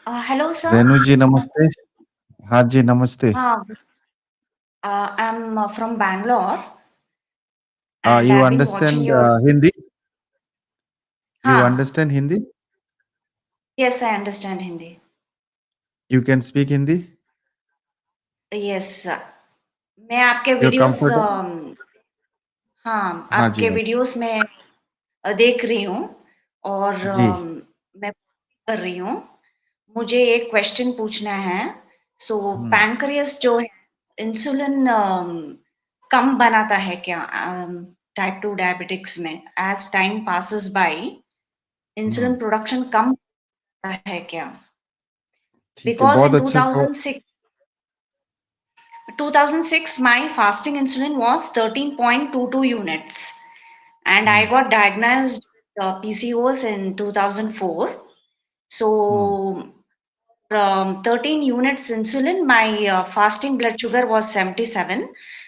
Hello, sir. Renu जी नमस्ते। हाँ जी नमस्ते। Uh, I'm from Bangalore, and You I've been watching understand your. Hindi? You हाँ, understand Hindi? yes, I understand Hindi. You can speak Hindi? Yes, मैं आपके You're videos comfortable? हाँ, हाँ जी आपके हाँ। वीडियोस में देख रही हूँ और जी। मैं कर रही हूँ। मुझे एक क्वेश्चन पूछना है। सो हम्म पैनक्रियास जो है, इंसुलिन कम बनाता है क्या टाइप 2 डायबिटिक्स में? As time passes by hmm insulin production कम होता है क्या? ठीक है, Because बहुत in अच्छे से। 2006 my fasting insulin was 13.22 units, and I hmm got diagnosed with PCOS in 2004. Hmm So from 13 units insulin, my fasting blood sugar was 77.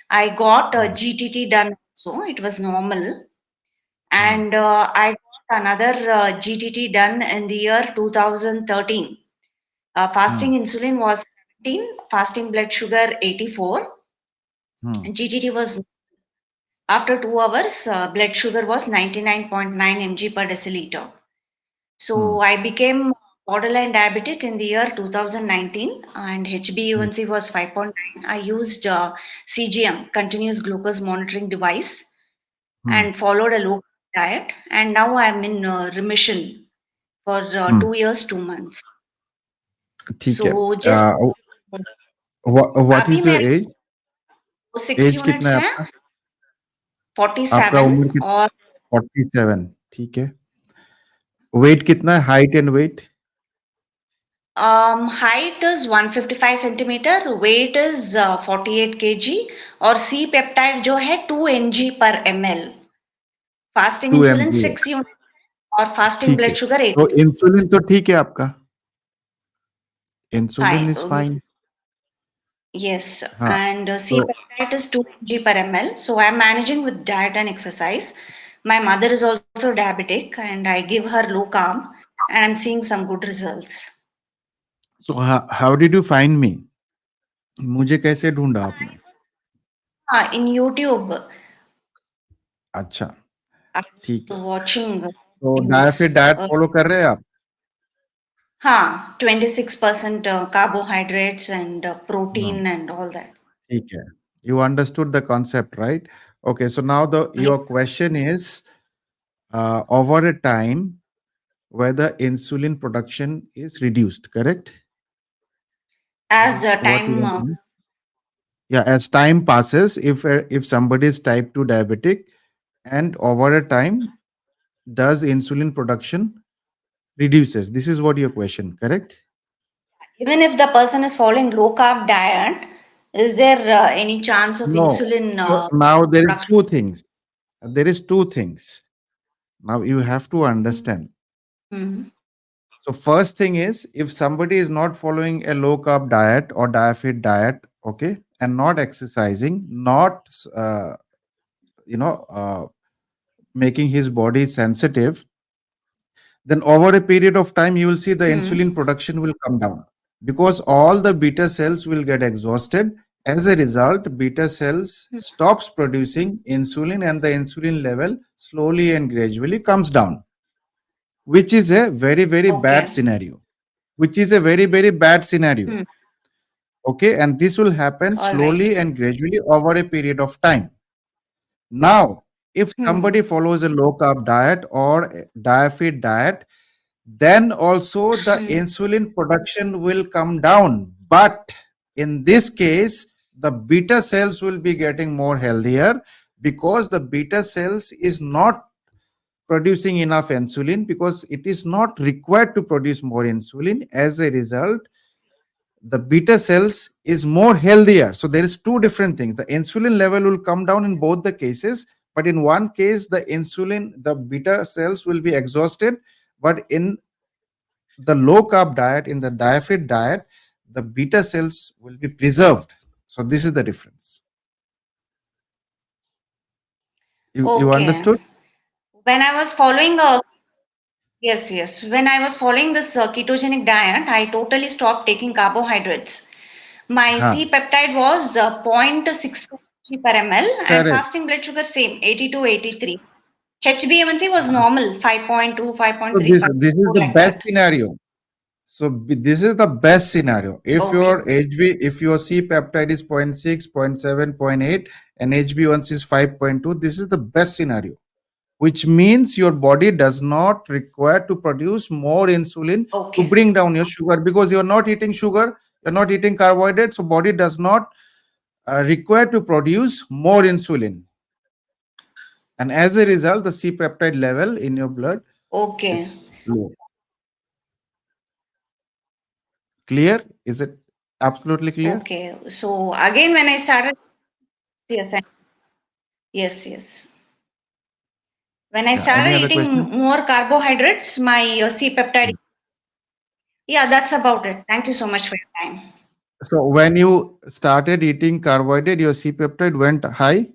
I got hmm GTT done, so it was normal. Hmm And I got another GTT done in the year 2013. Fasting hmm insulin was 17, fasting blood sugar 84, hmm and GTT was after 2 hours, blood sugar was 99.9 mg per deciliter. Hmm So I became borderline diabetic in the year 2019, and HbA1c was 5.9. I used CGM, continuous glucose monitoring device, hmm and followed a low diet. And now I'm in remission for hmm 2 years, 2 months. ठीक है। So just what अभी is your मेरे as? 6 as कितना units है हैं, आपका? आपका 47, उम्र कितना? और 47। ठीक है। वेट कितना है? Height and weight? height is 155 centimeter, weight is 48 kg, और C पेप्टाइड जो है 2 mg per ml, fasting 2 insulin mg है। 6 यूनिट और फास्टिंग ठीक है, ब्लड शुगर तो 86। इंसुलिन तो ठीक है आपका। इंसुलिन हाँ, इज फाइन। yes, हाँ, and C तो peptide is 2 mg per ml. So I'm managing with diet and exercise. My mother is also diabetic, and I give her low carb, and I'm seeing some good results. So how did you find me? मुझे कैसे ढूंढा आपने? हाँ, in YouTube, अच्छा, ठीक है। I'm watching तो डायफिट things. Diet follow कर रहे हैं आप? हाँ, 26% carbohydrates and hmm protein and all that. ठीक है। You understood the concept, right? Okay, so now the Yes. your question is over a time whether insulin production is reduced, correct? This As is what you time, want to know. Yeah, as time passes, if somebody is type 2 diabetic and over a time does insulin production reduces? This is what your question, correct? even if the person is following low carb diet, is there any chance of No. insulin So now there is production? two things. There is two things. Now you have to understand. Mhm. So first thing is if somebody is not following a low carb diet or diet diet, okay, and not exercising, not you know making his body sensitive, then over a period of time you will see the Hmm. insulin production will come down because all the beta cells will get exhausted. As a result, beta cells stops producing insulin and the insulin level slowly and gradually comes down, which is a very bad Okay. scenario. Which is a very bad scenario. Hmm. Okay, and this will happen All right. slowly and gradually over a period of time. Now, if Hmm. somebody follows a low carb diet or a diet diet, then also the Hmm. insulin production will come down. But in this case, the beta cells will be getting more healthier because the beta cells is not producing enough insulin because it is not required to produce more insulin. As a result, the beta cells is more healthier. So there is two different things. The insulin level will come down in both the cases, but in one case the beta cells will be exhausted, but in the low carb diet, in the diet diet, the beta cells will be preserved. So this is the difference. You Okay. understood? When I was following a Yes, yes. When I was following this ketogenic diet, I totally stopped taking carbohydrates. My Huh. C peptide was 0.64 mg per ml and Correct. fasting blood sugar same 80 to 83. HbA1c was normal 5.2, So 5.3, this is 5.4 the like best that. scenario. So this is the best scenario. If Okay, your HB, if your C peptide is zero point 0.6, zero point 0.7, zero point 0.8, and HB1C is 5.2, this is the best scenario. Which means your body does not require to produce more insulin to okay, bring down your sugar because you're not eating sugar, you're not eating carbohydrates, so body does not require to produce more insulin. And as a result, the C peptide level in your blood okay, is low. Clear? Is it absolutely clear? okay. So again, when I started, yes, yes, yes. When I Yeah. Any started other eating question? more carbohydrates, my C peptide, yeah, that's about it. Thank you so much for your time. So when you started eating carbohydrate, your C peptide went high.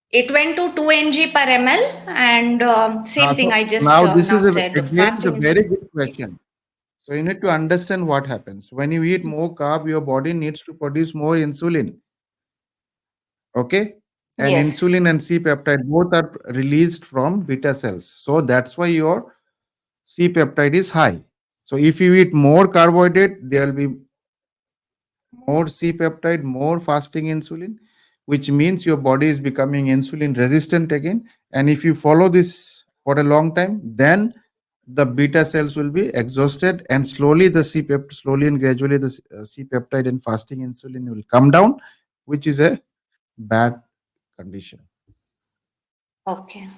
It went to 2 ng per ml, and same thing So I just now this now is said. again the Fasting very insulin. good question. So you need to understand what happens when you eat more carb. Your body needs to produce more insulin. Okay, and Yes. insulin and C peptide both are released from beta cells. So that's why your C peptide is high. So if you eat more carbohydrate, there will be more C peptide, more fasting insulin, which means your body is becoming insulin resistant again. And if you follow this for a long time, then the beta cells will be exhausted, and slowly slowly and gradually the C peptide and fasting insulin will come down, which is a bad condition. Okay.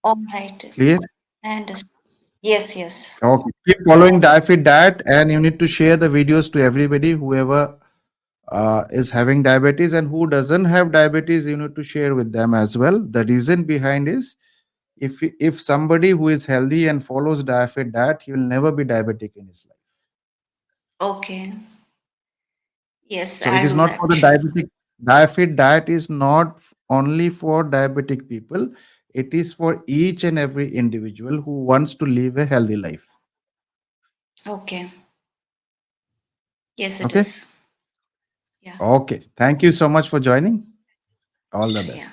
All right. Clear? I understand. Yes, yes. Okay. Keep following Diaafit diet, and you need to share the videos to everybody, whoever is having diabetes, and who doesn't have diabetes, you need to share with them as well. The reason behind is if somebody who is healthy and follows Diaafit diet, he will never be diabetic in his life. Okay. Yes, So it I'll is do not for that. the Sure. diabetic. Diaafit diet is not only for diabetic people. It is for each and every individual who wants to live a healthy life. Okay. Yes, it Okay. is. Yeah. Okay. Thank you so much for joining. All the Yeah. best.